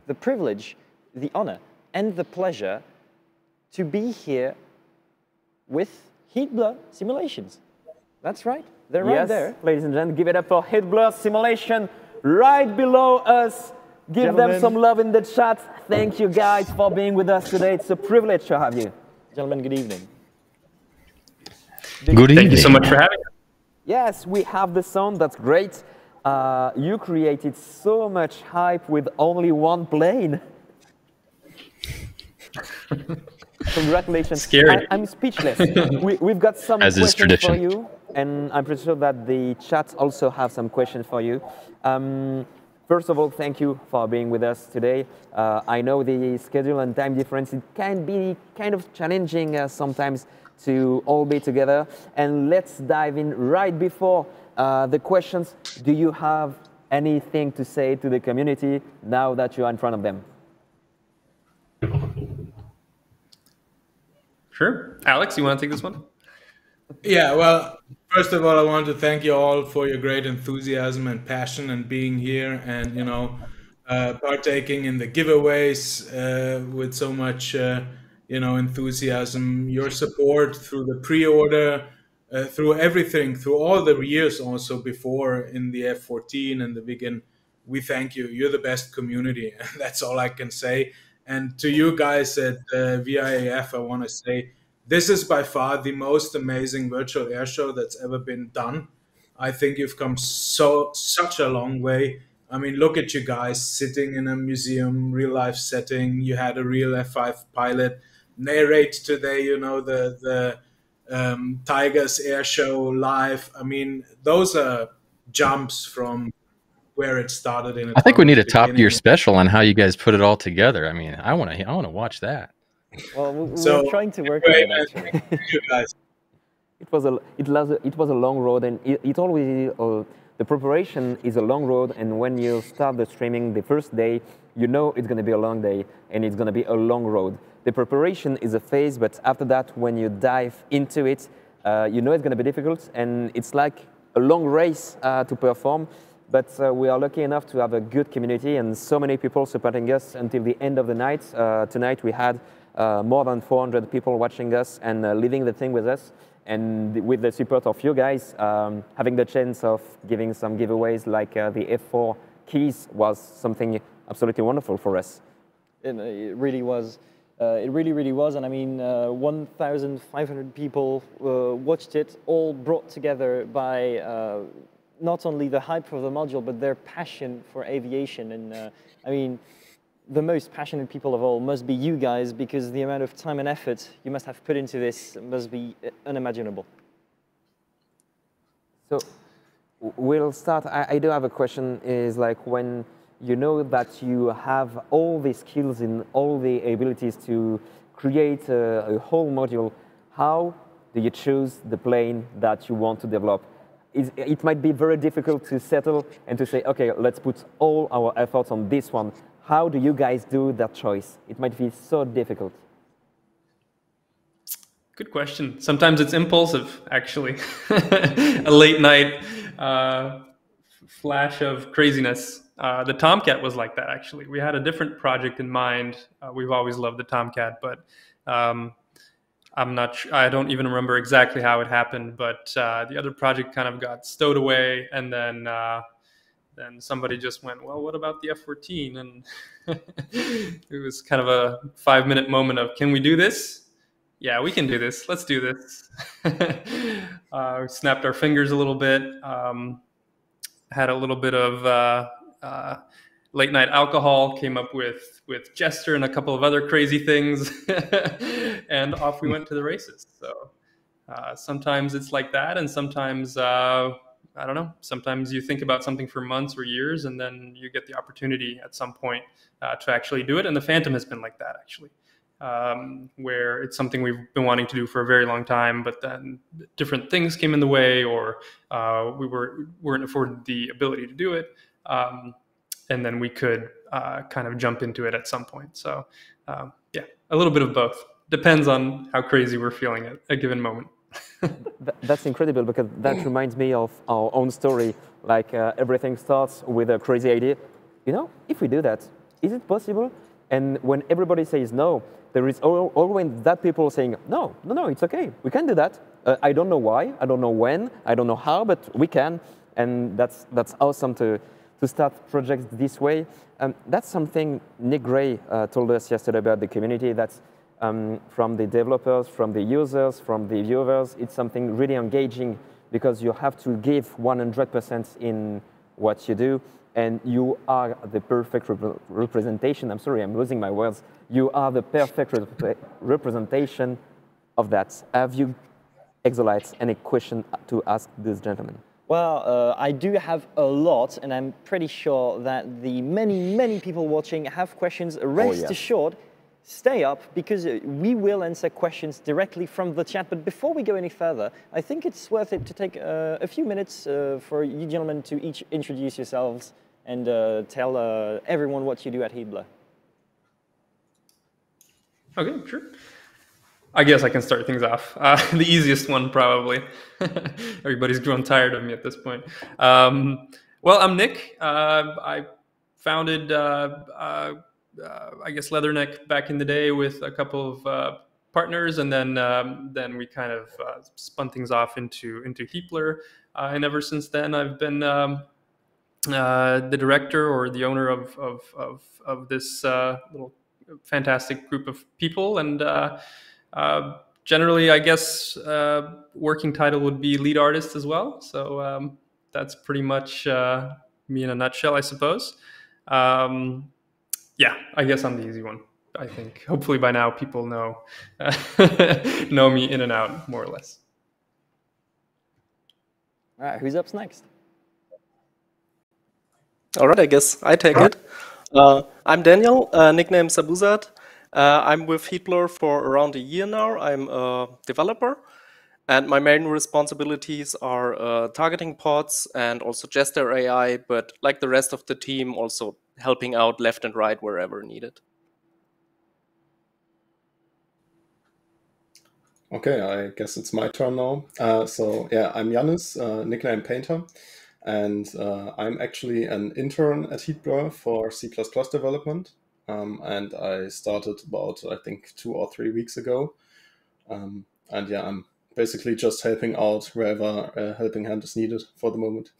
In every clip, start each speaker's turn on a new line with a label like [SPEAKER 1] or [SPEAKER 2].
[SPEAKER 1] the privilege, the honor, and the pleasure to be here with Heatblur Simulations. That's right. They're right there.
[SPEAKER 2] Ladies and gentlemen, give it up for Heatblur Simulation right below us. Give them some love in the chat. Thank you guys for being with us today. It's a privilege to have you.
[SPEAKER 1] Gentlemen, good evening.
[SPEAKER 3] Good evening.
[SPEAKER 4] Thank you so much for having us.
[SPEAKER 2] Yes, we have the sound. That's great. You created so much hype with only one plane. Congratulations.
[SPEAKER 4] Scary.
[SPEAKER 2] I'm speechless. We've got some
[SPEAKER 3] As is
[SPEAKER 2] questions
[SPEAKER 3] tradition.
[SPEAKER 2] for you, and I'm pretty sure that the chat also have some questions for you. First of all, thank you for being with us today. I know the schedule and time difference, it can be kind of challenging sometimes to all be together. And let's dive in right before the questions. Do you have anything to say to the community now that you're in front of them?
[SPEAKER 4] Sure. Alex, you want to take this one?
[SPEAKER 5] Yeah, well, first of all, I want to thank you all for your great enthusiasm and passion and being here and, you know, partaking in the giveaways with so much, you know, enthusiasm, your support through the pre-order, through everything, through all the years also before in the F-14 and the Viggen. We thank you. You're the best community. That's all I can say. And to you guys at VIAF, I want to say, this is by far the most amazing virtual air show that's ever been done. I think you've come such a long way. I mean, look at you guys sitting in a museum, real life setting. You had a real F5 pilot narrate today, you know, the Tigers air show live. I mean, those are jumps from where it started. In
[SPEAKER 3] I think we need a Top Gear special on how you guys put it all together. I mean, I want to watch that.
[SPEAKER 1] Well, we're trying to work on it, actually.
[SPEAKER 2] It was a long road, and it always the preparation is a long road. And when you start the streaming the first day, you know it's going to be a long day and it's going to be a long road. The preparation is a phase, but after that, when you dive into it, you know it's going to be difficult, and it's like a long race to perform. But we are lucky enough to have a good community and so many people supporting us until the end of the night. Tonight we had more than 400 people watching us and living the thing with us. And with the support of you guys, having the chance of giving some giveaways like the F4 keys was something absolutely wonderful for us.
[SPEAKER 1] It really was. It really was. And I mean, 1,500 people watched it, all brought together by not only the hype for the module, but their passion for aviation. And I mean, the most passionate people of all must be you guys, because the amount of time and effort you must have put into this must be unimaginable.
[SPEAKER 2] So we'll start. I do have a question, is like, when you know that you have all the skills and all the abilities to create a whole module, how do you choose the plane that you want to develop? It might be very difficult to settle and to say, okay, let's put all our efforts on this one. How do you guys do that choice? It might be so difficult.
[SPEAKER 4] Good question. Sometimes it's impulsive, actually. A late night flash of craziness. The Tomcat was like that, actually. We had a different project in mind. We've always loved the Tomcat, but I'm not sure, I don't even remember exactly how it happened, but the other project kind of got stowed away, and then somebody just went, well, what about the F-14? And it was kind of a 5-minute moment of, can we do this? Yeah, we can do this. Let's do this. We snapped our fingers a little bit, had a little bit of late night alcohol, came up with Jester and a couple of other crazy things, and off we went to the races. So sometimes it's like that, and sometimes I don't know, sometimes you think about something for months or years, and then you get the opportunity at some point to actually do it. And the Phantom has been like that, actually, where it's something we've been wanting to do for a very long time, but then different things came in the way, or we weren't afforded the ability to do it. And then we could kind of jump into it at some point. So yeah, a little bit of both. Depends on how crazy we're feeling at a given moment.
[SPEAKER 2] That's incredible, because that reminds me of our own story. Like everything starts with a crazy idea. You know, if we do that, is it possible? And when everybody says no, there is always that people saying, no, it's okay, we can do that. I don't know why, I don't know when, I don't know how, but we can. And that's awesome to start projects this way. That's something Nick Gray told us yesterday about the community. That's from the developers, from the users, from the viewers. It's something really engaging because you have to give 100% in what you do, and you are the perfect representation. I'm sorry, I'm losing my words. You are the perfect representation of that. Have you, Exolites, any question to ask this gentleman?
[SPEAKER 1] Well, I do have a lot, and I'm pretty sure that the many people watching have questions. Rest assured, stay up, because we will answer questions directly from the chat. But before we go any further, I think it's worth it to take a few minutes for you gentlemen to each introduce yourselves and tell everyone what you do at Heatblur.
[SPEAKER 4] Okay, sure. I guess I can start things off. The easiest one, probably. Everybody's grown tired of me at this point. Well, I'm Nick. I founded, I guess, Leatherneck back in the day with a couple of partners, and then we kind of spun things off into Heatblur. And ever since then, I've been the director or the owner of this little fantastic group of people, and generally, I guess working title would be lead artist as well. So that's pretty much me in a nutshell, I suppose. Yeah, I guess I'm the easy one. I think hopefully by now people know know me in and out more or less.
[SPEAKER 1] All right, who's up next?
[SPEAKER 6] All right, I guess I take it. I'm Daniel, nickname Sabuzat. I'm with Heatblur for around a year now. I'm a developer, and my main responsibilities are targeting pods and also Jester AI, but like the rest of the team, also helping out left and right wherever needed.
[SPEAKER 7] Okay, I guess it's my turn now. So yeah, I'm Yannis, nickname Painter, and I'm actually an intern at Heatblur for C++ development. And I started about, I think, 2 or 3 weeks ago. And yeah, I'm basically just helping out wherever a helping hand is needed for the moment.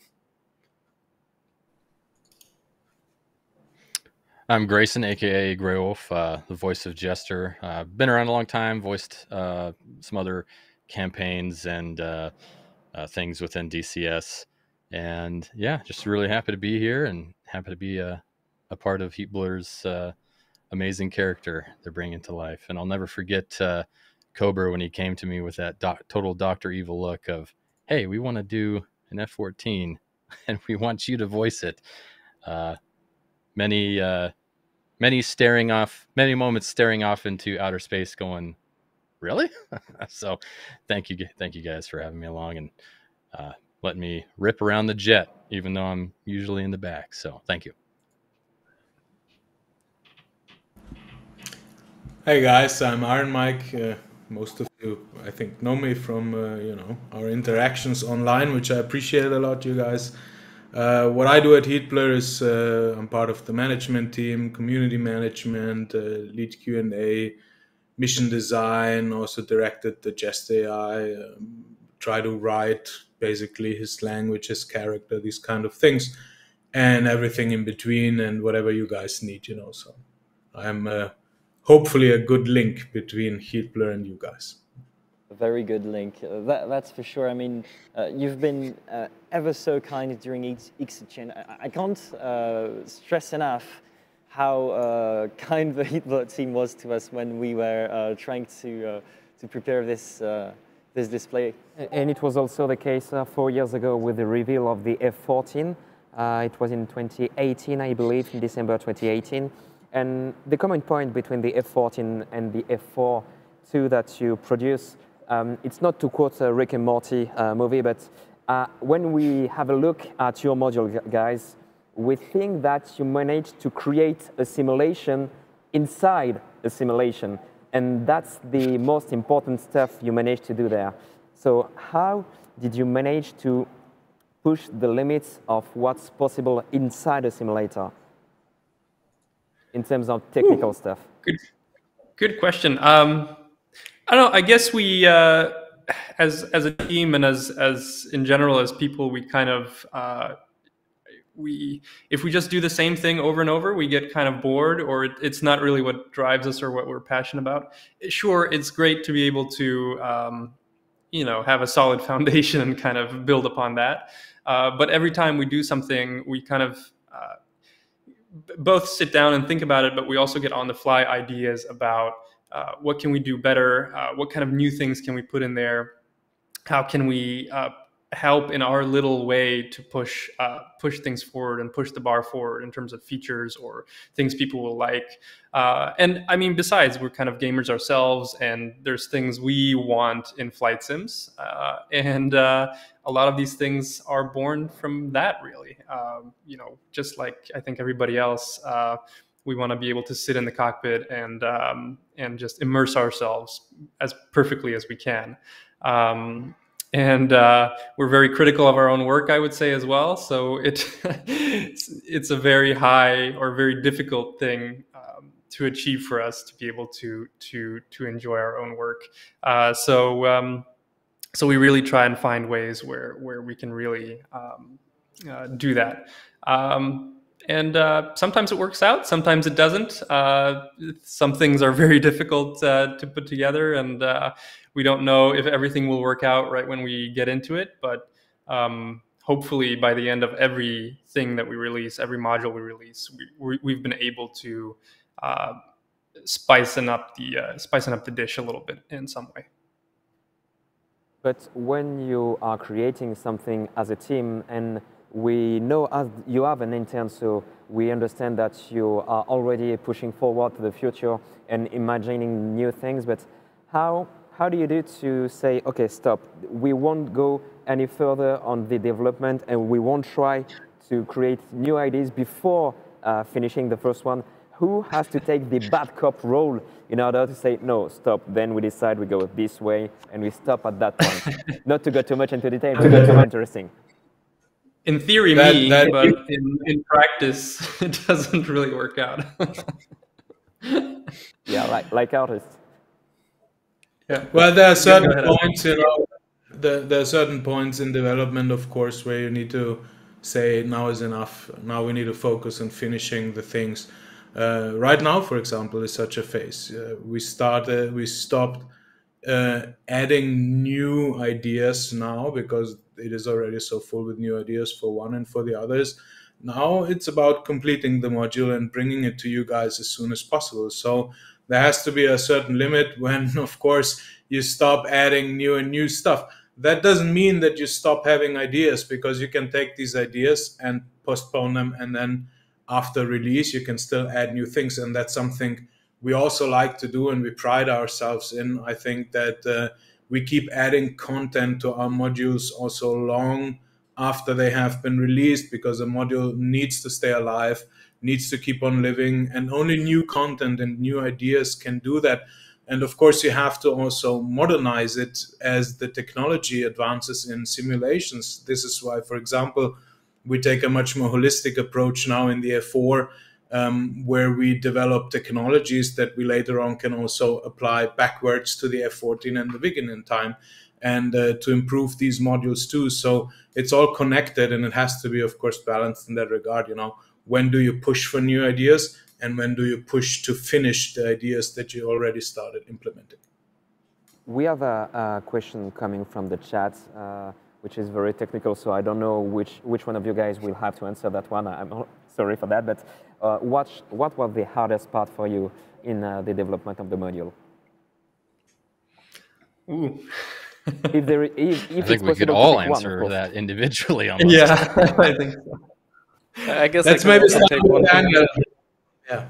[SPEAKER 3] I'm Grayson, aka Grey Wolf, the voice of Jester. Been around a long time, voiced some other campaigns and things within DCS. And yeah, just really happy to be here and happy to be a part of Heatblur's amazing character they're bringing to life. And I'll never forget Cobra when he came to me with that total Dr. Evil look of, hey, we want to do an F-14 and we want you to voice it. Many moments staring off into outer space going, really? So thank you guys for having me along and letting me rip around the jet, even though I'm usually in the back. So thank you.
[SPEAKER 5] Hey guys, I'm Iron Mike. Most of you, I think, know me from our interactions online, which I appreciate a lot, you guys. What I do at Heatblur is I'm part of the management team, community management, lead Q&A, mission design, also directed the Jest AI, try to write basically his language, his character, these kind of things, and everything in between and whatever you guys need, So I'm hopefully a good link between Heatblur and you guys.
[SPEAKER 1] A very good link, that's for sure. I mean, you've been ever so kind during each exchange. I can't stress enough how kind the Heatblur team was to us when we were trying to prepare this this display.
[SPEAKER 2] And it was also the case 4 years ago with the reveal of the F-14. It was in 2018, I believe, in December 2018. And the common point between the F-14 and the F-4 that you produce, it's not to quote a Rick and Morty movie, but when we have a look at your module, guys, we think that you managed to create a simulation inside a simulation. And that's the most important stuff you managed to do there. So how did you manage to push the limits of what's possible inside a simulator? in terms of technical stuff?
[SPEAKER 4] Good question. I don't know. I guess we, as a team and as in general as people, we kind of if we just do the same thing over and over, we get kind of bored, or it's not really what drives us or what we're passionate about. Sure, it's great to be able to have a solid foundation and kind of build upon that. But every time we do something, we kind of both sit down and think about it, but we also get on the fly ideas about what can we do better, what kind of new things can we put in there, how can we help in our little way to push things forward and push the bar forward in terms of features or things people will like. And I mean, besides, we're kind of gamers ourselves, and there's things we want in flight sims, and a lot of these things are born from that, really. Just like I think everybody else, we want to be able to sit in the cockpit and just immerse ourselves as perfectly as we can. And we're very critical of our own work, I would say, as well. So it's a very high or very difficult thing to achieve for us to be able to enjoy our own work. So we really try and find ways where we can really do that. And sometimes it works out, sometimes it doesn't. Some things are very difficult to put together, and we don't know if everything will work out right when we get into it. But hopefully by the end of everything that we release, every module we release, we've been able to spicing up the dish a little bit in some way.
[SPEAKER 2] But when you are creating something as a team, and we know as you have an intern, so we understand that you are already pushing forward to the future and imagining new things, but how do you do to say, okay, stop, we won't go any further on the development and we won't try to create new ideas before finishing the first one? Who has to take the bad cop role in order to say, no, stop, then we decide we go this way and we stop at that point? Not to go too much into detail, but it's interesting.
[SPEAKER 4] In theory, but in practice, it doesn't really work out.
[SPEAKER 2] Yeah, like artists.
[SPEAKER 4] Yeah.
[SPEAKER 5] Well, there are certain points, there are certain points in development, of course, where you need to say, now is enough. Now we need to focus on finishing the things. Right now, for example, is such a phase. We stopped adding new ideas now because it is already so full with new ideas for one and for the others. Now it's about completing the module and bringing it to you guys as soon as possible. So there has to be a certain limit when, of course, you stop adding new stuff. That doesn't mean that you stop having ideas, because you can take these ideas and postpone them, and then after release you can still add new things. And that's something we also like to do and we pride ourselves in. I think that we keep adding content to our modules also long after they have been released, because a module needs to stay alive, needs to keep on living, and only new content and new ideas can do that. And of course, you have to also modernize it as the technology advances in simulations. This is why, for example, we take a much more holistic approach now in the F4, where we develop technologies that we later on can also apply backwards to the F14 and the beginning time, and to improve these modules too. So it's all connected, and it has to be, of course, balanced in that regard. When do you push for new ideas, and when do you push to finish the ideas that you already started implementing?
[SPEAKER 2] We have a question coming from the chat, which is very technical, so I don't know which one of you guys will have to answer that one. I'm sorry for that, but what was the hardest part for you in the development of the module?
[SPEAKER 4] Ooh.
[SPEAKER 2] If
[SPEAKER 3] I think we could all answer that individually. Almost.
[SPEAKER 4] Yeah, I think so.
[SPEAKER 6] I guess
[SPEAKER 5] let's maybe start with Daniel.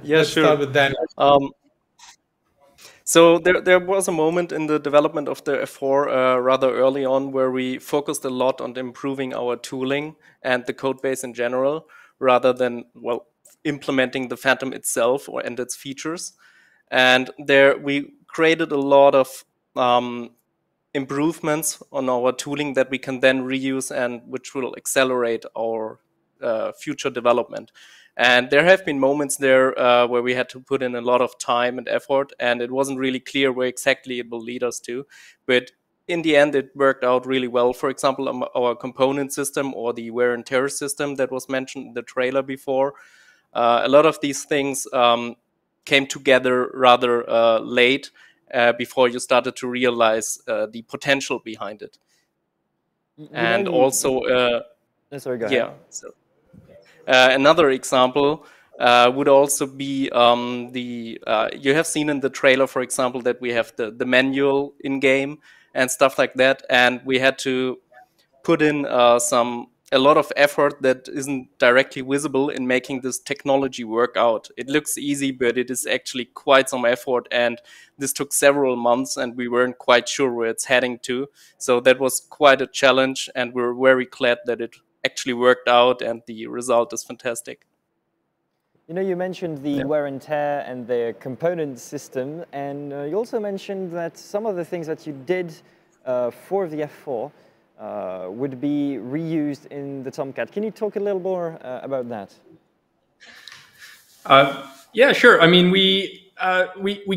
[SPEAKER 5] Yeah,
[SPEAKER 6] sure.
[SPEAKER 5] Start with Daniel.
[SPEAKER 6] So there was a moment in the development of the F4 rather early on where we focused a lot on improving our tooling and the code base in general, rather than, well, implementing the Phantom itself and its features. And there we created a lot of improvements on our tooling that we can then reuse, and which will accelerate our future development. And there have been moments there where we had to put in a lot of time and effort, and it wasn't really clear where exactly it will lead us to. But in the end, it worked out really well. For example, our component system or the wear and tear system that was mentioned in the trailer before. A lot of these things came together rather late before you started to realize the potential behind it. And also,
[SPEAKER 1] sorry, go ahead.
[SPEAKER 6] yeah. So, another example would also be you have seen in the trailer, for example, that we have the manual in game and stuff like that, and we had to put in a lot of effort that isn't directly visible in making this technology work out. It looks easy, but it is actually quite some effort, and this took several months, and we weren't quite sure where it's heading to. So that was quite a challenge, and we're very glad that it actually worked out, and the result is fantastic.
[SPEAKER 1] You know, you mentioned the wear and tear and the component system, and you also mentioned that some of the things that you did for the F4 would be reused in the Tomcat. Can you talk a little more about that?
[SPEAKER 4] Yeah, sure. I mean, we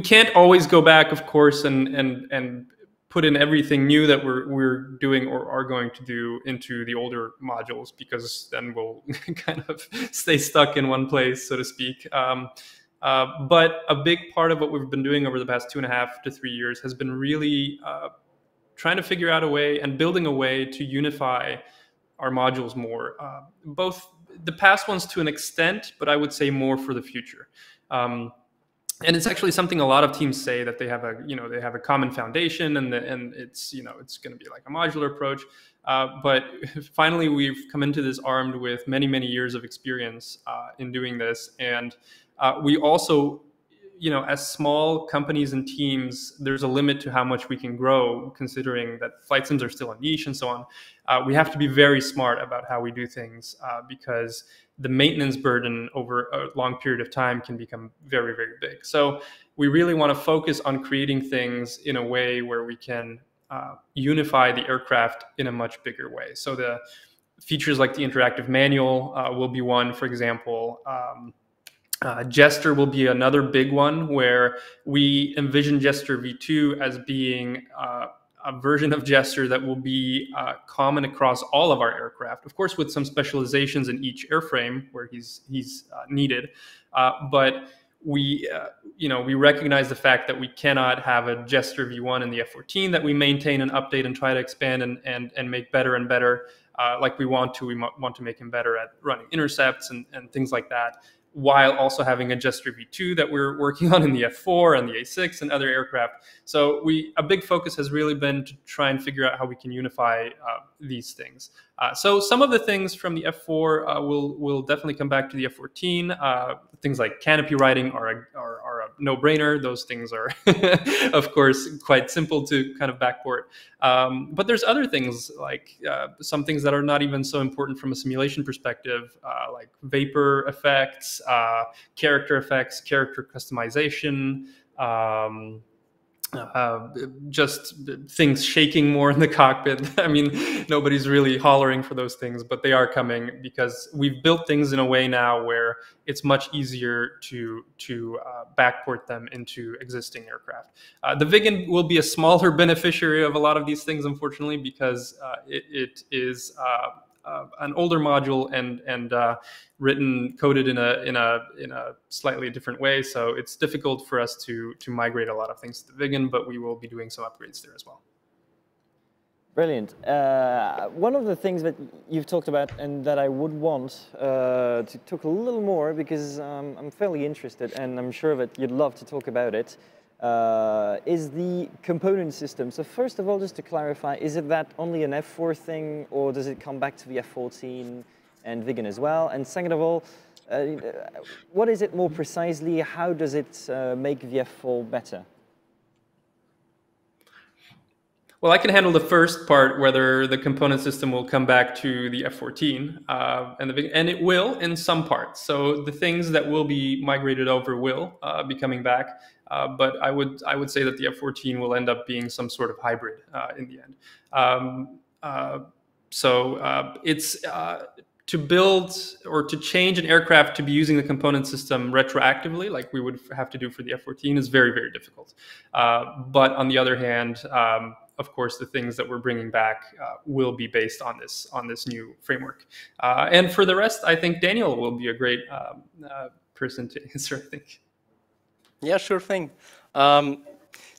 [SPEAKER 4] can't always go back, of course, and put in everything new that we're doing or are going to do into the older modules, because then we'll kind of stay stuck in one place, so to speak. But a big part of what we've been doing over the past 2.5 to 3 years has been really trying to figure out a way and building a way to unify our modules more, both the past ones to an extent, but I would say more for the future. And it's actually something a lot of teams say, that they have a common foundation, and it's going to be like a modular approach. But finally, we've come into this armed with many years of experience in doing this, and we also, as small companies and teams, there's a limit to how much we can grow, considering that flight sims are still a niche and so on. We have to be very smart about how we do things, because the maintenance burden over a long period of time can become very big. So we really want to focus on creating things in a way where we can unify the aircraft in a much bigger way. So the features like the interactive manual will be one, for example. Jester will be another big one, where we envision Jester V2 as being a version of Jester that will be common across all of our aircraft, of course, with some specializations in each airframe where he's needed. But we recognize the fact that we cannot have a Jester V1 in the F-14 that we maintain and update and try to expand and make better and better like we want to. We want to make him better at running intercepts and things like that, while also having a Jester V2 that we're working on in the F4 and the A6 and other aircraft. So a big focus has really been to try and figure out how we can unify these things. So some of the things from the F4 will definitely come back to the F14. Things like canopy riding are a no-brainer. Those things are, of course, quite simple to kind of backport. But there's other things, like some things that are not even so important from a simulation perspective, like vapor effects, character effects, character customization, just things shaking more in the cockpit. I mean, nobody's really hollering for those things, but they are coming, because we've built things in a way now where it's much easier to backport them into existing aircraft. The Viggen will be a smaller beneficiary of a lot of these things, unfortunately, because it is an older module and coded in a slightly different way. So it's difficult for us to migrate a lot of things to the Viggen, but we will be doing some upgrades there as well.
[SPEAKER 1] Brilliant. One of the things that you've talked about and that I would want to talk a little more, because I'm fairly interested and I'm sure that you'd love to talk about it, is the component system. So first of all, just to clarify, is it that only an F4 thing, or does it come back to the F14 and Viggen as well? And second of all, what is it more precisely? How does it make the F4 better?
[SPEAKER 4] Well, I can handle the first part, whether the component system will come back to the F14, and it will in some parts. So the things that will be migrated over will be coming back, but I would say that the F14 will end up being some sort of hybrid in the end. It's to build or to change an aircraft to be using the component system retroactively, like we would have to do for the F-14, is very, very difficult. But on the other hand, of course, the things that we're bringing back will be based on this new framework. And for the rest, I think Daniel will be a great person to answer, I think.
[SPEAKER 6] Yeah, sure thing.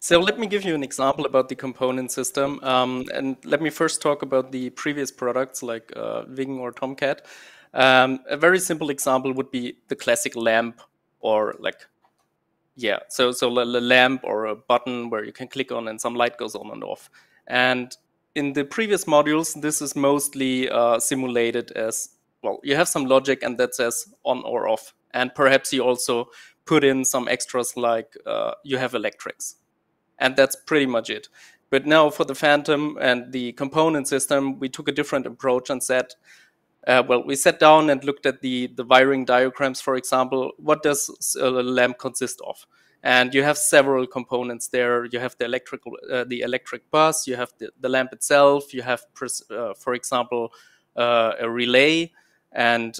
[SPEAKER 6] So let me give you an example about the component system. And let me first talk about the previous products like Wing or Tomcat. A very simple example would be the classic lamp, or like, yeah, so a lamp or a button where you can click on and some light goes on and off. And in the previous modules, this is mostly simulated as, well, you have some logic and that says on or off. And perhaps you also put in some extras like you have electrics. And that's pretty much it. But now for the Phantom and the component system, we took a different approach and said, well, we sat down and looked at the wiring diagrams, for example. What does a lamp consist of? And you have several components there. You have the electric bus, you have the lamp itself, you have, for example, a relay and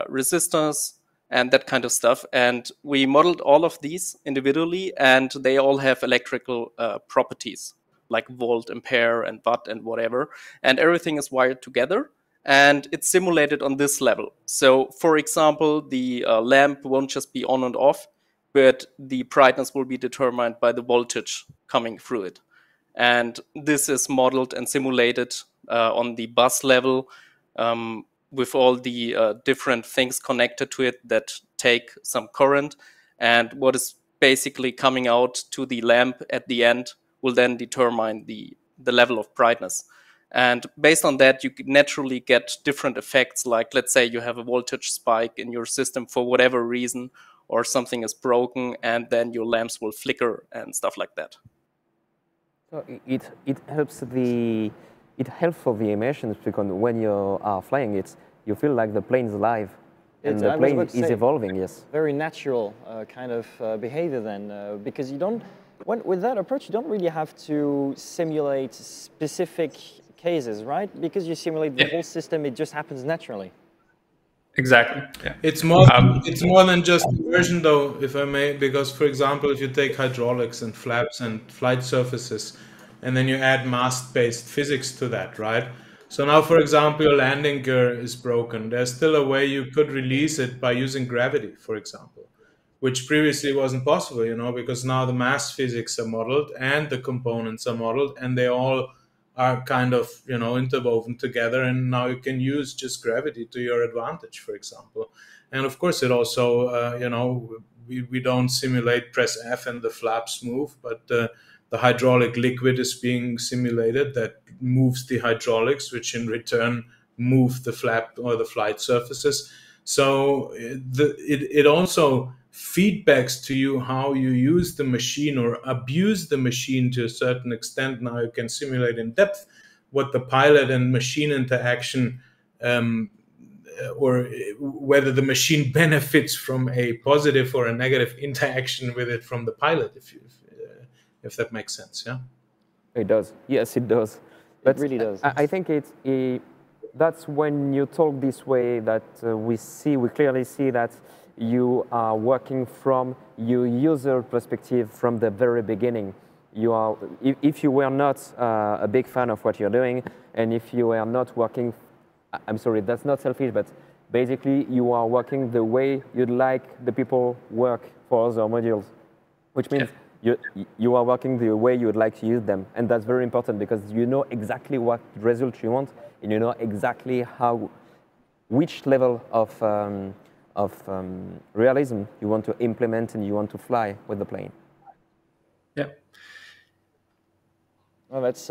[SPEAKER 6] resistors and that kind of stuff. And we modeled all of these individually, and they all have electrical properties like volt, ampere, and watt, and whatever. And everything is wired together, and it's simulated on this level. So, for example, the lamp won't just be on and off, but the brightness will be determined by the voltage coming through it. And this is modeled and simulated on the bus level, with all the different things connected to it that take some current. And what is basically coming out to the lamp at the end will then determine the level of brightness. And based on that, you naturally get different effects. Like, let's say you have a voltage spike in your system for whatever reason, or something is broken, and then your lamps will flicker and stuff like that.
[SPEAKER 2] So it helps for the emotions, because when you are flying it, you feel like the plane is alive, and the plane is evolving. Yes,
[SPEAKER 1] very natural kind of behavior then, because you don't. With that approach, you don't really have to simulate specific cases, right? Because you simulate the whole system, it just happens naturally.
[SPEAKER 4] Exactly. Yeah.
[SPEAKER 5] It's more than just immersion, though, if I may, because, for example, if you take hydraulics and flaps and flight surfaces, and then you add mass-based physics to that, right? So now, for example, your landing gear is broken. There's still a way you could release it by using gravity, for example, which previously wasn't possible, you know, because now the mass physics are modeled and the components are modeled, and they all are kind of, you know, interwoven together, and now you can use just gravity to your advantage, for example. And of course, it also, you know, we don't simulate press F and the flaps move, but the hydraulic liquid is being simulated that moves the hydraulics, which in return move the flap or the flight surfaces. So it also feedbacks to you how you use the machine or abuse the machine to a certain extent. Now you can simulate in depth what the pilot and machine interaction, or whether the machine benefits from a positive or a negative interaction with it from the pilot, if that makes sense. Yeah,
[SPEAKER 2] it does. Yes, it does. But
[SPEAKER 1] it really does.
[SPEAKER 2] I think that's when you talk this way that we clearly see that you are working from your user perspective from the very beginning. You are, if you were not a big fan of what you're doing, and if you are not working, I'm sorry, that's not selfish, but basically you are working the way you'd like the people work for other modules, which means you are working the way you would like to use them. And that's very important, because you know exactly what result you want, and you know exactly which level of realism you want to implement and you want to fly with the plane.
[SPEAKER 4] Yeah.
[SPEAKER 1] Well, that's.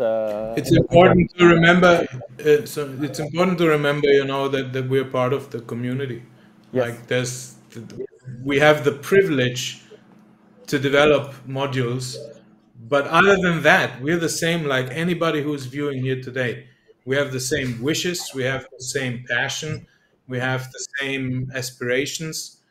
[SPEAKER 5] It's important to remember. So it's important to remember, you know, that we're part of the community. Yes. Like we have the privilege to develop modules, but other than that, we're the same like anybody who's viewing here today. We have the same wishes, we have the same passion, we have the same aspirations.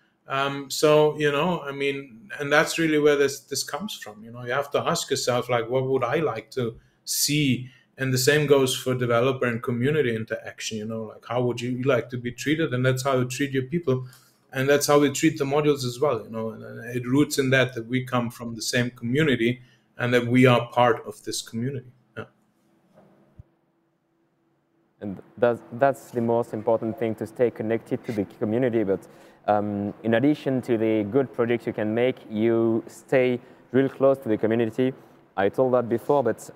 [SPEAKER 5] So, you know, I mean, and that's really where this comes from. You know, you have to ask yourself, like, what would I like to see And the same goes for developer and community interaction. You know, like how would you like to be treated, and that's how you treat your people, and that's how we treat the modules as well. You know, and it roots in that we come from the same community and that we are part of this community. Yeah.
[SPEAKER 2] And that's the most important thing, to stay connected to the community. But in addition to the good projects you can make, you stay real close to the community. I told that before, but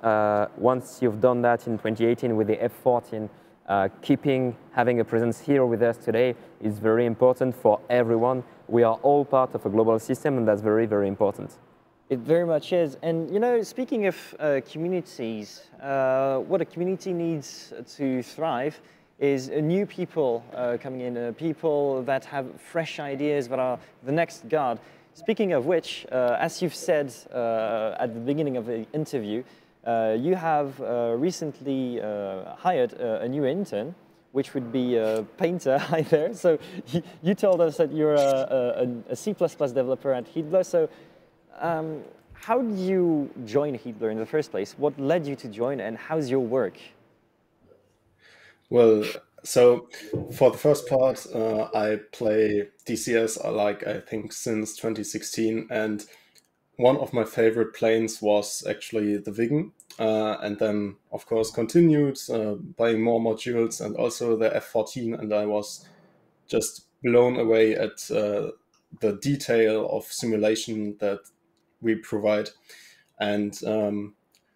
[SPEAKER 2] once you've done that in 2018 with the F14, having a presence here with us today is very important for everyone. We are all part of a global system, and that's very, very important.
[SPEAKER 1] It very much is. And, you know, speaking of communities, what a community needs to thrive is new people coming in, people that have fresh ideas, that are the next God. Speaking of which, as you've said at the beginning of the interview, you have recently hired a new intern, which would be a painter. Hi there. So you told us that you're a C++ developer at Heatblur. So how did you join Heatblur in the first place? What led you to join, and how's your work?
[SPEAKER 7] Well, so for the first part, I play DCS I think since 2016, and one of my favorite planes was actually the Viggen, and then of course continued buying more modules and also the F14, and I was just blown away at the detail of simulation that we provide. And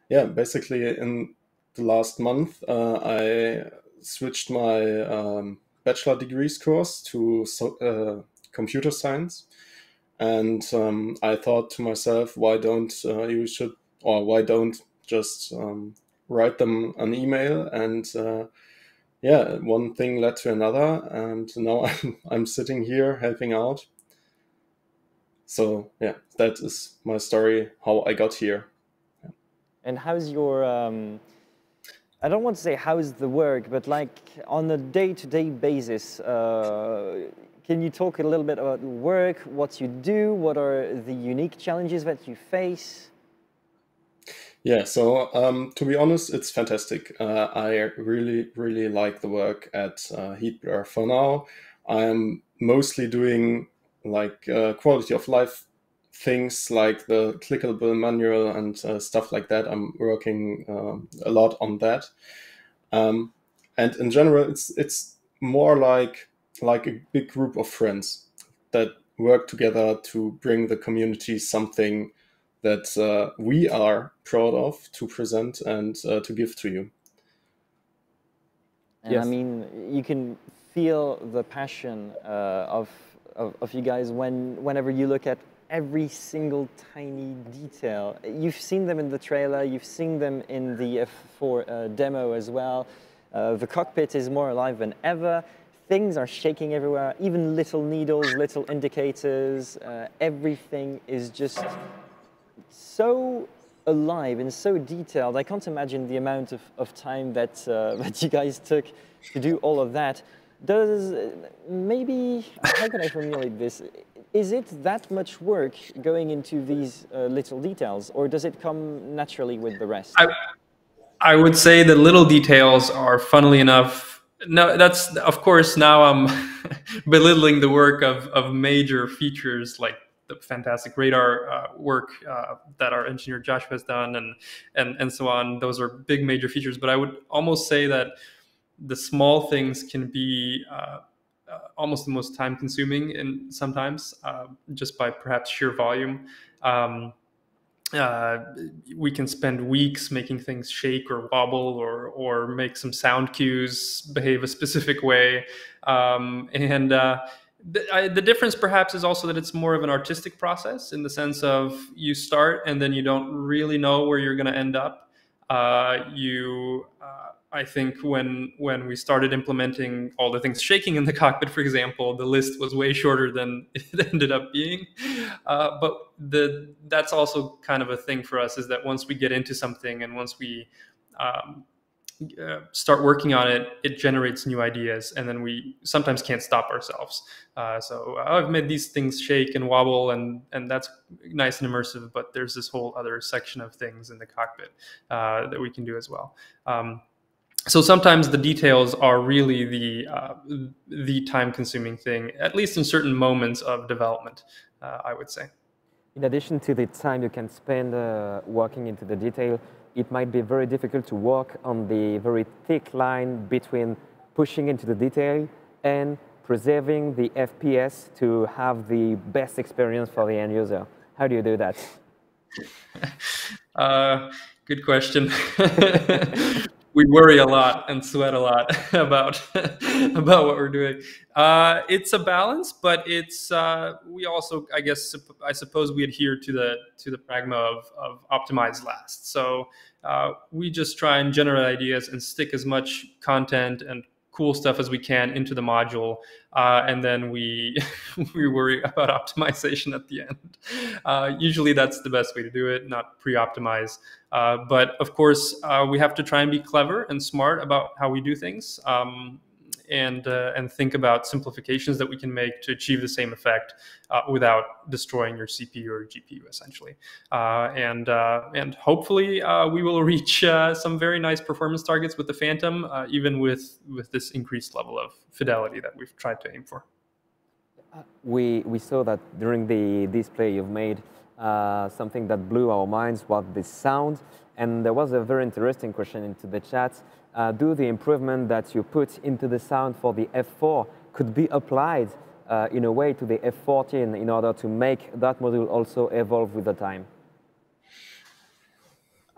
[SPEAKER 7] yeah, basically in the last month, I switched my bachelor degrees course to computer science. And I thought to myself, why don't just write them an email? And yeah, one thing led to another, and now I'm sitting here helping out. So yeah, that is my story, how I got here. Yeah.
[SPEAKER 1] And how's your, I don't want to say how's the work, but like on a day-to-day basis, can you talk a little bit about work, what you do, what are the unique challenges that you face?
[SPEAKER 7] Yeah, so to be honest, it's fantastic. I really, really like the work at Heatblur. For now, I'm mostly doing like quality of life things like the clickable manual and stuff like that. I'm working a lot on that. And in general, it's more like a big group of friends that work together to bring the community something that we are proud of to present and to give to you.
[SPEAKER 1] And yes. I mean, you can feel the passion of you guys whenever you look at every single tiny detail. You've seen them in the trailer, you've seen them in the F4 demo as well. The cockpit is more alive than ever. Things are shaking everywhere, even little needles, little indicators. Everything is just so alive and so detailed. I can't imagine the amount of time that, that you guys took to do all of that. Maybe, how can I formulate this? Is it that much work going into these little details, or does it come naturally with the rest?
[SPEAKER 4] I would say the little details are, funnily enough, no, that's, of course, now I'm belittling the work of major features like the fantastic radar work that our engineer Josh has done and so on. Those are big major features, but I would almost say that the small things can be almost the most time consuming, and sometimes just by perhaps sheer volume. We can spend weeks making things shake or wobble or make some sound cues behave a specific way. The difference perhaps is also that it's more of an artistic process, in the sense of you start and then you don't really know where you're going to end up. I think when we started implementing all the things shaking in the cockpit, for example, the list was way shorter than it ended up being. But that's also kind of a thing for us, is that once we get into something and once we start working on it, it generates new ideas, and then we sometimes can't stop ourselves. I've made these things shake and wobble, and that's nice and immersive, but there's this whole other section of things in the cockpit that we can do as well. So sometimes the details are really the time-consuming thing, at least in certain moments of development, I would say.
[SPEAKER 2] In addition to the time you can spend working into the detail, it might be very difficult to walk on the very thick line between pushing into the detail and preserving the FPS to have the best experience for the end user. How do you do that?
[SPEAKER 4] Good question. We worry a lot and sweat a lot about what we're doing. It's a balance, but it's we also, I suppose we adhere to the pragma of optimize last. So we just try and generate ideas and stick as much content and cool stuff as we can into the module, and then we worry about optimization at the end. Usually that's the best way to do it, not pre-optimize. But of course, we have to try and be clever and smart about how we do things, and think about simplifications that we can make to achieve the same effect without destroying your CPU or GPU, essentially. And hopefully we will reach some very nice performance targets with the Phantom, even with this increased level of fidelity that we've tried to aim for.
[SPEAKER 2] We saw that during the display you've made. Something that blew our minds was the sound, and there was a very interesting question into the chat. Do the improvement that you put into the sound for the F4 could be applied in a way to the F14 in order to make that module also evolve with the time?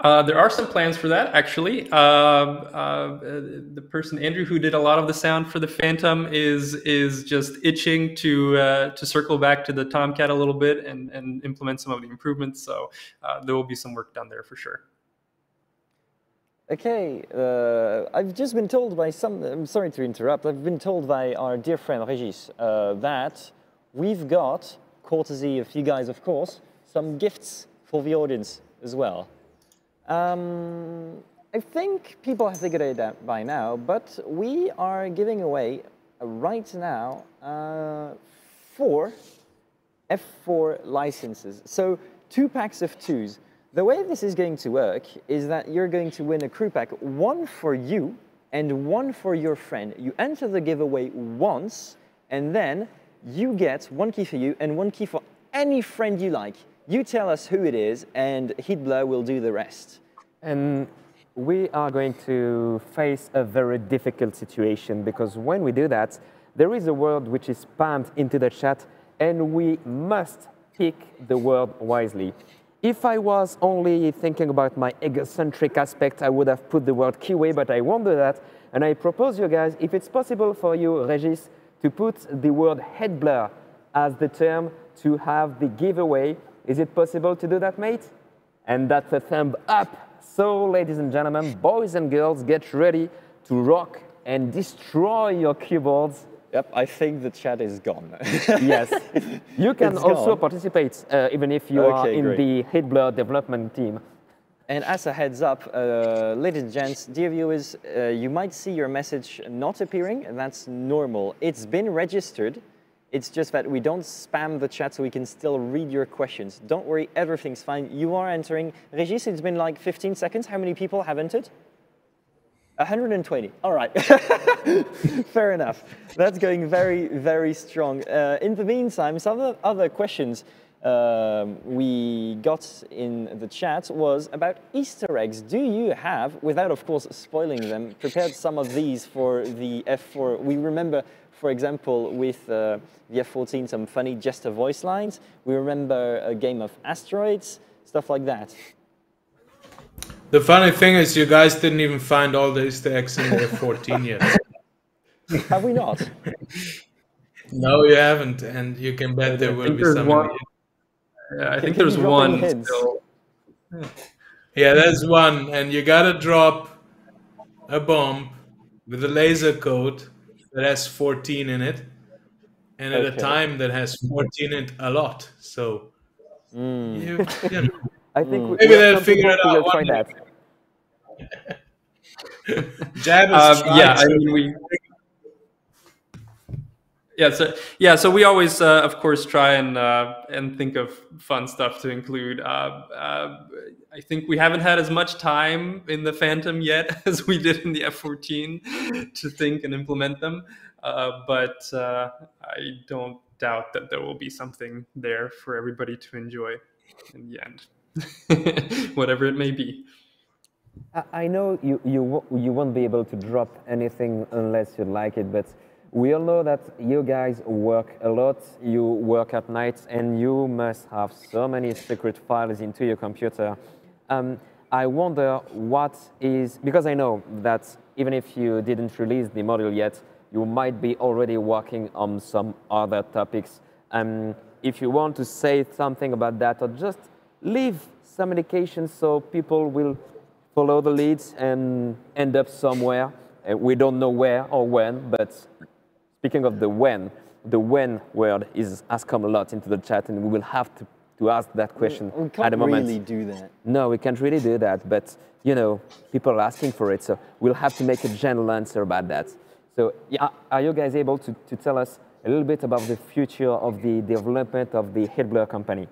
[SPEAKER 4] There are some plans for that, actually. The person, Andrew, who did a lot of the sound for the Phantom is just itching to circle back to the Tomcat a little bit and implement some of the improvements. So there will be some work done there for sure.
[SPEAKER 1] Okay, I've just been told by I'm sorry to interrupt, I've been told by our dear friend Regis that we've got, courtesy of you guys of course, some gifts for the audience as well. I think people have figured it out by now, but we are giving away right now 4 F4 licenses. So 2 packs of 2s. The way this is going to work is that you're going to win a crew pack, 1 for you and 1 for your friend. You enter the giveaway once, and then you get 1 key for you and 1 key for any friend you like. You tell us who it is, and Heatblur will do the rest.
[SPEAKER 2] And we are going to face a very difficult situation, because when we do that, there is a word which is spammed into the chat, and we must pick the word wisely. If I was only thinking about my egocentric aspect, I would have put the word keyway, but I won't do that. And I propose you guys, if it's possible for you, Regis, to put the word Heatblur as the term to have the giveaway. Is it possible to do that, mate? And that's a thumb up. So, ladies and gentlemen, boys and girls, get ready to rock and destroy your keyboards.
[SPEAKER 1] Yep, I think the chat is gone.
[SPEAKER 2] Yes. You can also participate, even if you are in the Heatblur development team.
[SPEAKER 1] And as a heads up, ladies and gents, dear viewers, you might see your message not appearing, and that's normal. It's been registered. It's just that we don't spam the chat, so we can still read your questions. Don't worry, everything's fine. You are entering. Regis, it's been like 15 seconds. How many people have entered? 120. All right. Fair enough. That's going very, very strong. In the meantime, some other questions we got in the chat was about Easter eggs. Do you have, without of course spoiling them, prepared some of these for the F4? We remember, for example, with the F14, some funny Jester voice lines. We remember a game of asteroids, stuff like that.
[SPEAKER 5] The funny thing is, you guys didn't even find all the Easter eggs in the F14 yet.
[SPEAKER 1] Have we not?
[SPEAKER 5] No, you haven't, and you can bet there will be some.
[SPEAKER 4] Yeah, I think there's one still.
[SPEAKER 5] Yeah, there's one, and you gotta drop a bomb with a laser code that has 14 in it, and at a time that has 14 in it a lot. So you know.
[SPEAKER 2] I think
[SPEAKER 5] maybe they'll figure it out.
[SPEAKER 2] Try that.
[SPEAKER 5] Jab is strike.
[SPEAKER 4] Yeah, I mean so we always, of course, try and think of fun stuff to include. I think we haven't had as much time in the Phantom yet as we did in the F-14 to think and implement them, but I don't doubt that there will be something there for everybody to enjoy in the end, whatever it may be.
[SPEAKER 2] I know you won't be able to drop anything unless you like it, but we all know that you guys work a lot, you work at night, and you must have so many secret files into your computer. I wonder what is, because I know that even if you didn't release the module yet, you might be already working on some other topics. If you want to say something about that, or just leave some indications so people will follow the leads and end up somewhere. We don't know where or when, but speaking of the when word has come a lot into the chat, and we will have to ask that question at the moment.
[SPEAKER 1] We can't really do that.
[SPEAKER 2] No, we can't really do that, but you know, people are asking for it, so we'll have to make a general answer about that. So yeah, are you guys able to tell us a little bit about the future of the development of the Heatblur company?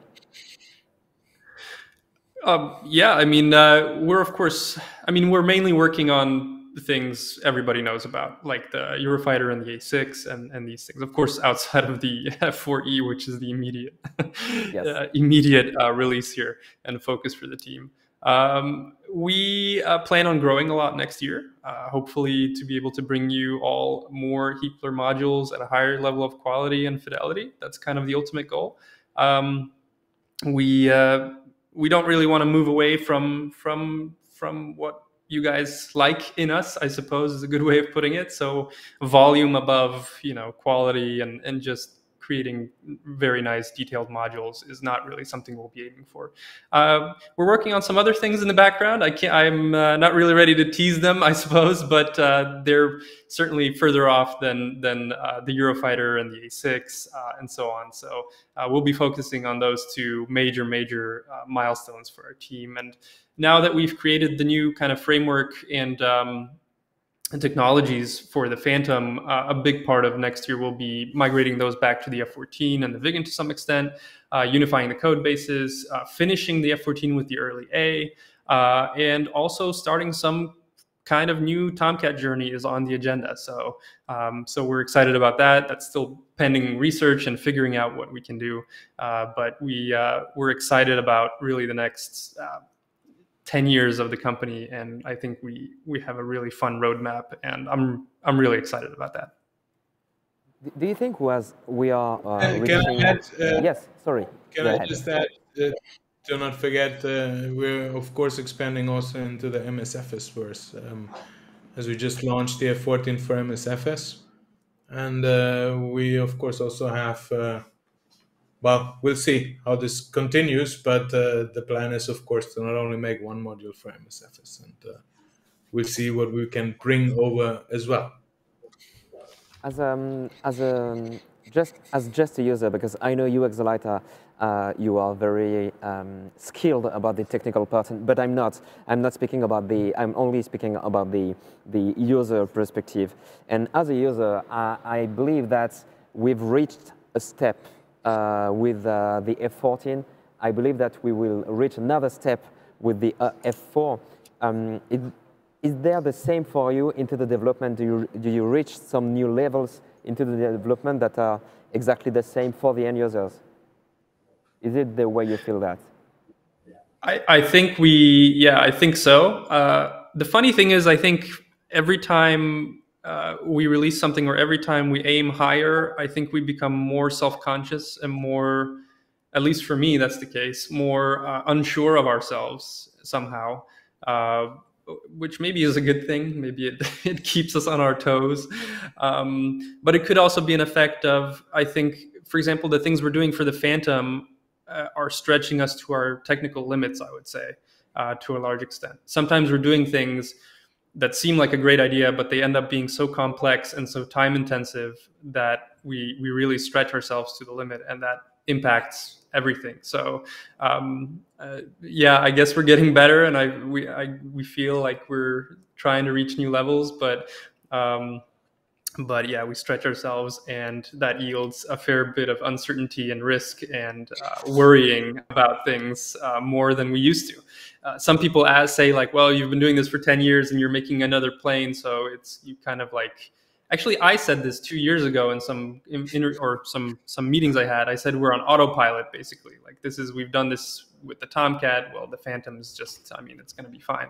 [SPEAKER 4] Yeah, I mean, we're mainly working on the things everybody knows about, like the Eurofighter and the A6 and these things. Of course, outside of the F4E, which is the immediate release here and focus for the team. We plan on growing a lot next year, hopefully to be able to bring you all more Heatblur modules at a higher level of quality and fidelity. That's kind of the ultimate goal. We don't really want to move away from what you guys like in us, I suppose is a good way of putting it. So volume above, you know, quality and just creating very nice detailed modules is not really something we'll be aiming for. We're working on some other things in the background. I'm not really ready to tease them, I suppose, but they're certainly further off than the Eurofighter and the A6 and so on. So we'll be focusing on those two major milestones for our team. And now that we've created the new kind of framework and technologies for the Phantom, a big part of next year will be migrating those back to the F-14 and the Viggen to some extent, unifying the code bases, finishing the F-14 with the early A, and also starting some kind of new Tomcat journey is on the agenda. So we're excited about that. That's still pending research and figuring out what we can do. But we're excited about really the next 10 years of the company, and I think we have a really fun roadmap, and I'm really excited about that.
[SPEAKER 2] Do you think we are
[SPEAKER 5] can I add,
[SPEAKER 2] yes, sorry.
[SPEAKER 5] Can I just add, do not forget, we're of course expanding also into the MSFS verse, as we just launched the F-14 for MSFS, and we of course also have well, we'll see how this continues, but the plan is, of course, to not only make one module for MSFS, and we'll see what we can bring over as well.
[SPEAKER 2] Just a user, because I know you, Exolita, you are very skilled about the technical part, but I'm not. I'm not speaking about the. I'm only speaking about the user perspective. And as a user, I believe that we've reached a step. With the F-14, I believe that we will reach another step with the F-4. Is there the same for you into the development? Do you reach some new levels into the development that are exactly the same for the end users? Is it the way you feel that?
[SPEAKER 4] I think I think so. The funny thing is, I think every time we release something, or every time we aim higher, I think we become more self-conscious and more, at least for me, that's the case, more unsure of ourselves somehow, which maybe is a good thing. Maybe it keeps us on our toes. But it could also be an effect of, I think, for example, the things we're doing for the Phantom are stretching us to our technical limits, I would say, to a large extent. Sometimes we're doing things that seem like a great idea, but they end up being so complex and so time intensive that we really stretch ourselves to the limit, and that impacts everything. So yeah, I guess we're getting better, and we feel like we're trying to reach new levels, but yeah, we stretch ourselves, and that yields a fair bit of uncertainty and risk and worrying about things more than we used to. Some people say like, well, you've been doing this for 10 years and you're making another plane, so it's you kind of like. Actually, I said this 2 years ago in some meetings I had. I said we're on autopilot, basically. Like we've done this with the Tomcat. Well, the Phantom's just, I mean, it's going to be fine.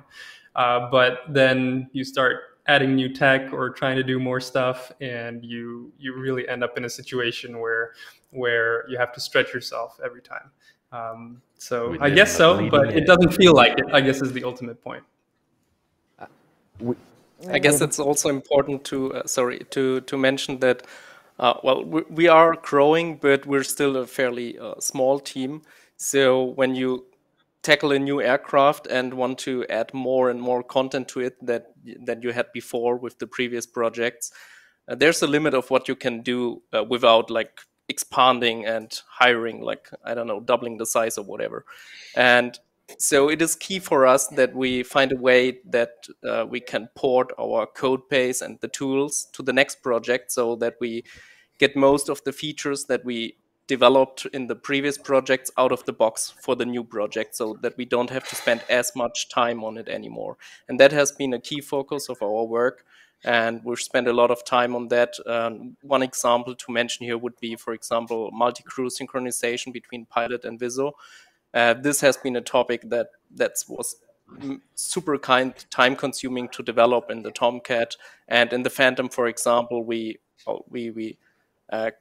[SPEAKER 4] But then you start adding new tech or trying to do more stuff, and you really end up in a situation where you have to stretch yourself every time. So I guess so, but it doesn't feel like it, I guess, is the ultimate point.
[SPEAKER 6] I guess it's also important to to mention that well, we are growing, but we're still a fairly small team. So when you tackle a new aircraft and want to add more and more content to it that you had before with the previous projects, there's a limit of what you can do without like expanding and hiring, like, I don't know, doubling the size or whatever. And so it is key for us that we find a way that we can port our code base and the tools to the next project, so that we get most of the features that we developed in the previous projects out of the box for the new project, so that we don't have to spend as much time on it anymore. And that has been a key focus of our work, and we've spent a lot of time on that. One example to mention here would be, for example, multi-crew synchronization between pilot and Viso. This has been a topic that was super time consuming to develop in the Tomcat, and in the Phantom, for example, we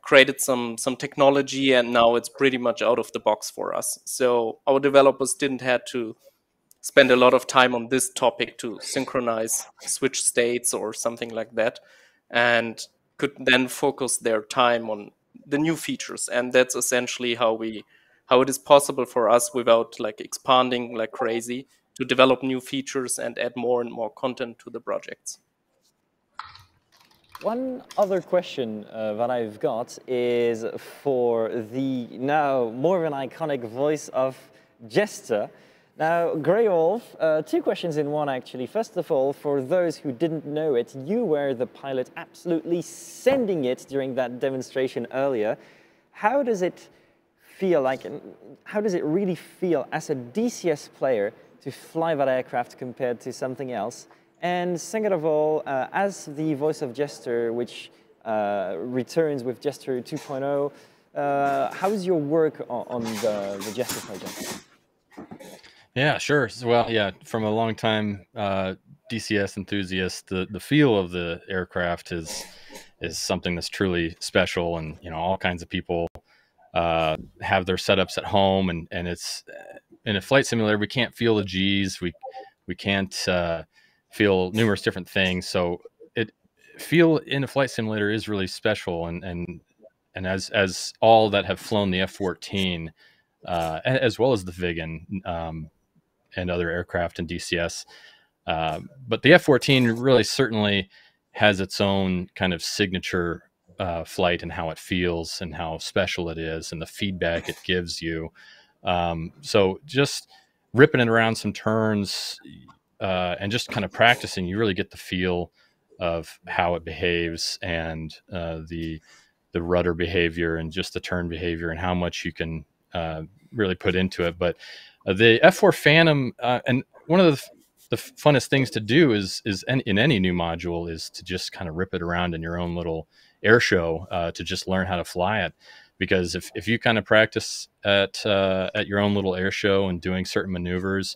[SPEAKER 6] created some technology, and now it's pretty much out of the box for us. So our developers didn't have to spend a lot of time on this topic to synchronize switch states or something like that, and could then focus their time on the new features. And that's essentially how it is possible for us, without like expanding like crazy, to develop new features and add more and more content to the projects.
[SPEAKER 1] One other question that I've got is for the now more of an iconic voice of Jester. Now, Grey Wolf, two questions in one actually. First of all, for those who didn't know it, you were the pilot absolutely sending it during that demonstration earlier. How does it feel like, how does it really feel as a DCS player to fly that aircraft compared to something else? And second of all, as the voice of Jester, which returns with Jester 2.0, how is your work on the Jester project?
[SPEAKER 3] Yeah, sure. Well, yeah, from a long time DCS enthusiast, the feel of the aircraft is something that's truly special, and all kinds of people have their setups at home, and it's in a flight simulator we can't feel the G's, we can't feel numerous different things, so feel in a flight simulator is really special, and as all that have flown the F-14 as well as the Viggen and other aircraft in DCS, but the F-14 really certainly has its own kind of signature flight, and how it feels and how special it is and the feedback it gives you. So just ripping it around some turns and just kind of practicing, you really get the feel of how it behaves, and the rudder behavior and just the turn behavior and how much you can really put into it. But the F4 Phantom, and one of the funnest things to do is in any new module is to just kind of rip it around in your own little air show to just learn how to fly it. Because if you kind of practice at your own little air show and doing certain maneuvers,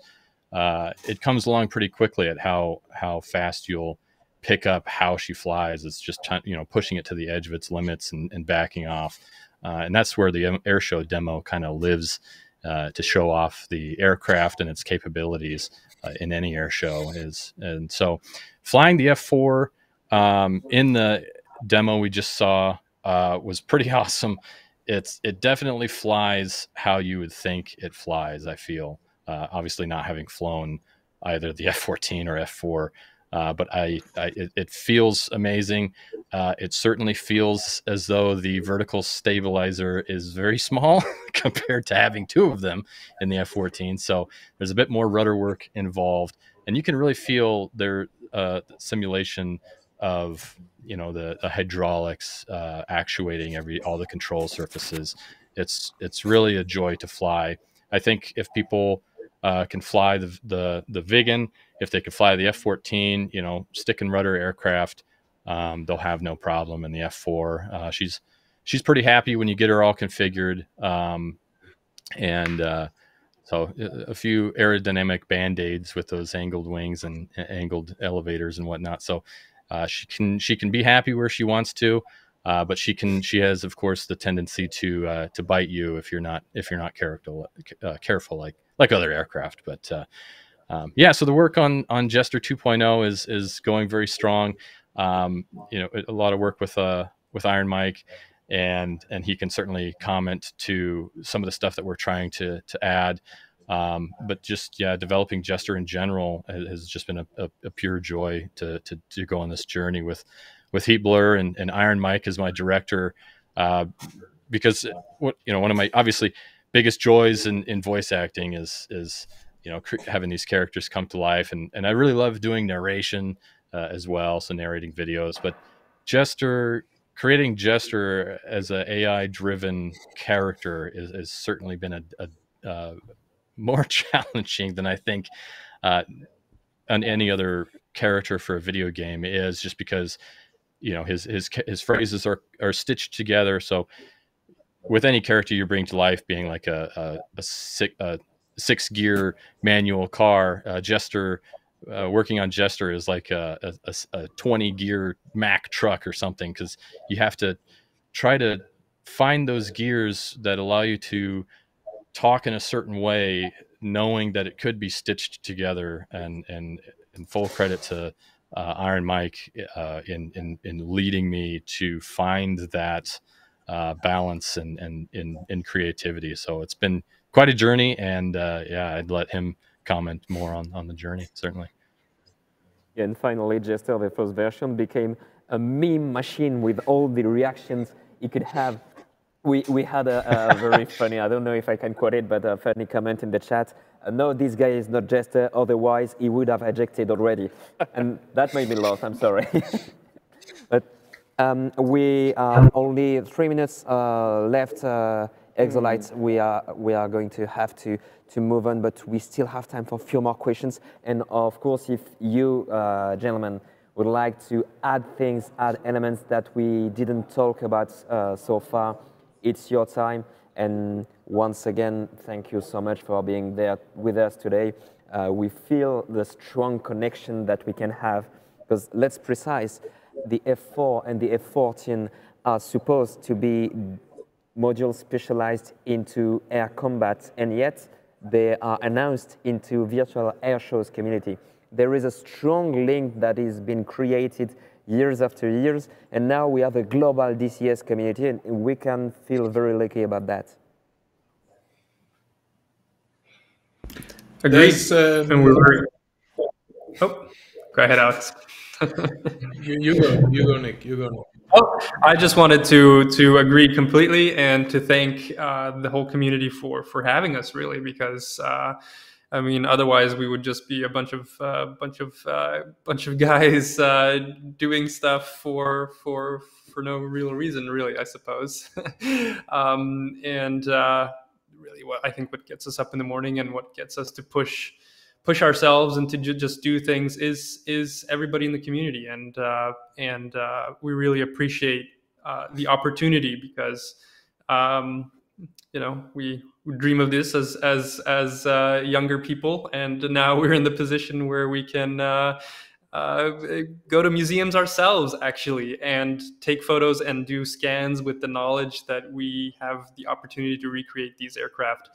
[SPEAKER 3] it comes along pretty quickly at how fast you'll pick up how she flies. It's just pushing it to the edge of its limits and backing off, and that's where the air show demo kind of lives, to show off the aircraft and its capabilities in any air show is. And so flying the F4 in the demo we just saw was pretty awesome. It definitely flies how you would think it flies, I feel. Obviously not having flown either the F-14 or F-4 but it feels amazing. It certainly feels as though the vertical stabilizer is very small compared to having two of them in the F-14. So there's a bit more rudder work involved, and you can really feel their simulation of the hydraulics actuating all the control surfaces. It's really a joy to fly. I think if people can fly the Viggen, if they could fly the F-14, stick and rudder aircraft, they'll have no problem in the F4. She's pretty happy when you get her all configured, and so a few aerodynamic band-aids with those angled wings and angled elevators and whatnot. So she can be happy where she wants to, but she has, of course, the tendency to bite you if you're not careful like other aircraft. But yeah, so the work on Jester 2.0 is going very strong. A lot of work with Iron Mike, and he can certainly comment to some of the stuff that we're trying to add. But just developing Jester in general has just been a pure joy to go on this journey with Heatblur and Iron Mike as my director, because one of my obviously biggest joys in voice acting is having these characters come to life, and I really love doing narration as well, so narrating videos. But creating Jester as an AI driven character has certainly been a more challenging than I think on any other character for a video game is, just because his phrases are stitched together. So with any character you bring to life being like a six gear manual car, Jester, working on Jester is like a 20 gear Mack truck or something, because you have to try to find those gears that allow you to talk in a certain way, knowing that it could be stitched together. And full credit to Iron Mike in leading me to find that balance and in creativity. So it's been quite a journey, and I'd let him comment more on the journey, certainly.
[SPEAKER 2] Yeah, and finally, Jester, the first version, became a meme machine with all the reactions he could have. We had a very funny, I don't know if I can quote it, but a funny comment in the chat. No, this guy is not Jester, otherwise he would have ejected already. And that made me laugh, I'm sorry. But we are only 3 minutes left, Exolites. We are going to have to move on, but we still have time for a few more questions. And of course, if you, gentlemen, would like to add elements that we didn't talk about so far, it's your time. And once again, thank you so much for being there with us today. We feel the strong connection that we can have, because let's precise, the F4 and the F-14 are supposed to be modules specialized into air combat, and yet they are announced into virtual air shows community. There is a strong link that is being created years after years, and now we have a global DCS community, and we can feel very lucky about that.
[SPEAKER 4] Agreed. And we're very... Oh, go ahead, Alex.
[SPEAKER 5] You go, Nick. You go, Nick.
[SPEAKER 4] Oh, I just wanted to agree completely and to thank the whole community for having us, really, because I mean, otherwise we would just be a bunch of guys doing stuff for no real reason, really, I suppose. And really, what gets us up in the morning and what gets us to push ourselves and to just do things is everybody in the community, and we really appreciate the opportunity, because we dream of this as younger people, and now we're in the position where we can go to museums ourselves, actually, and take photos and do scans with the knowledge that we have the opportunity to recreate these aircraft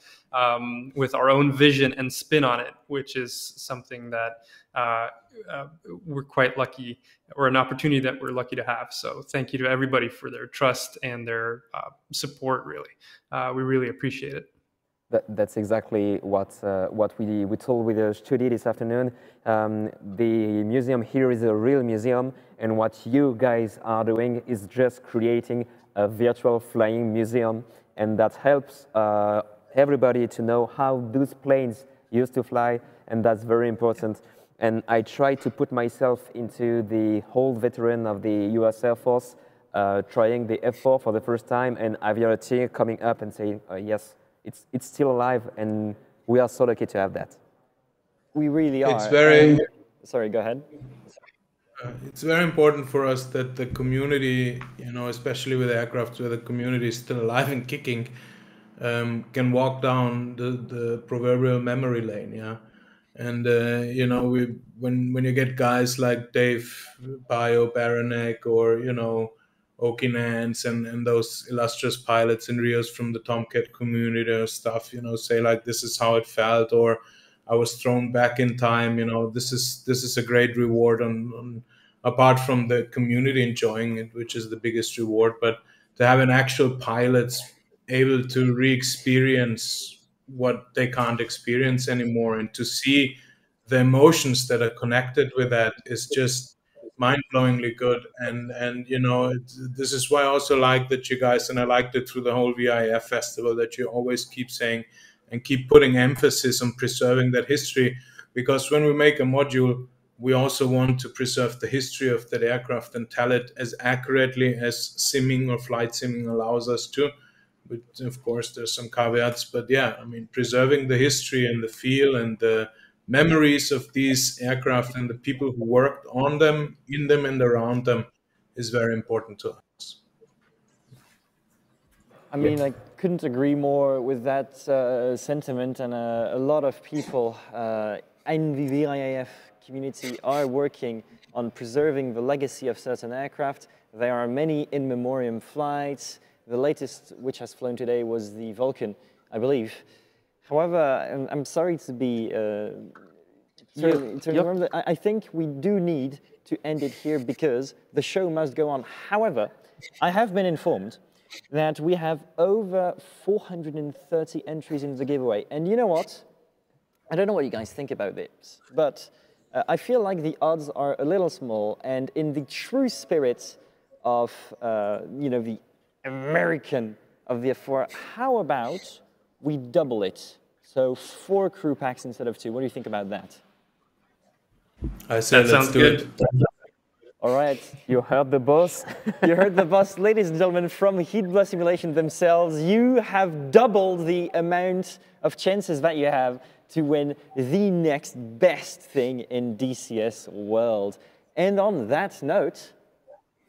[SPEAKER 4] with our own vision and spin on it, which is something that we're quite lucky, or an opportunity that we're lucky to have. So thank you to everybody for their trust and their support, really. We really appreciate it.
[SPEAKER 2] That's exactly what we told with the study this afternoon. The museum here is a real museum, and what you guys are doing is just creating a virtual flying museum, and that helps everybody to know how those planes used to fly, and that's very important. And I try to put myself into the whole veteran of the US Air Force, trying the F4 for the first time, and aviator coming up and saying, yes, it's still alive, and we are so lucky to have that.
[SPEAKER 1] We really are.
[SPEAKER 5] It's very...
[SPEAKER 1] Sorry, go ahead.
[SPEAKER 5] It's very important for us that the community, you know, especially with aircraft where the community is still alive and kicking, can walk down the proverbial memory lane, yeah. And you know, when you get guys like Dave Bio Baranek or, you know, Oki Nance and those illustrious pilots and Rios from the Tomcat community or stuff, you know, say like, this is how it felt, or I was thrown back in time, you know, this is a great reward on apart from the community enjoying it, which is the biggest reward, but to have an actual pilot's able to re-experience what they can't experience anymore, and to see the emotions that are connected with that is just mind-blowingly good. And you know, this is why I also like that you guys, and I liked it through the whole VIAF festival, that you always keep saying and keep putting emphasis on preserving that history, because when we make a module, we also want to preserve the history of that aircraft and tell it as accurately as simming or flight simming allows us to. But of course, there's some caveats, but yeah, I mean, preserving the history and the feel and the memories of these aircraft and the people who worked on them, in them, and around them is very important to us.
[SPEAKER 1] I mean, I couldn't agree more with that sentiment, and a lot of people in the VIAF community are working on preserving the legacy of certain aircraft. There are many in memoriam flights. The latest which has flown today was the Vulcan, I believe. However, I'm sorry to be I think we do need to end it here because the show must go on. However, I have been informed that we have over 430 entries in the giveaway. And you know what? I don't know what you guys think about this, but I feel like the odds are a little small, and in the true spirit of you know, the American of the F4, how about we double it? So 4 crew packs instead of 2. What do you think about that?
[SPEAKER 5] I said that sounds good.
[SPEAKER 1] All right.
[SPEAKER 2] You heard the boss.
[SPEAKER 1] You heard the boss. Ladies and gentlemen, from Heatblur Simulations themselves, you have doubled the amount of chances that you have to win the next best thing in DCS World. And on that note,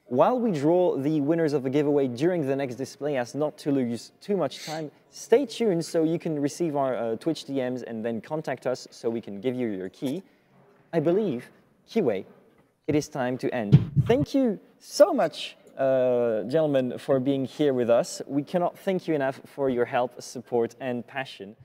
[SPEAKER 1] while we draw the winners of the giveaway during the next display, as not to lose too much time, stay tuned so you can receive our Twitch DMs and then contact us so we can give you your key. I believe, Kiwei, it is time to end. Thank you so much, gentlemen, for being here with us. We cannot thank you enough for your help, support, and passion.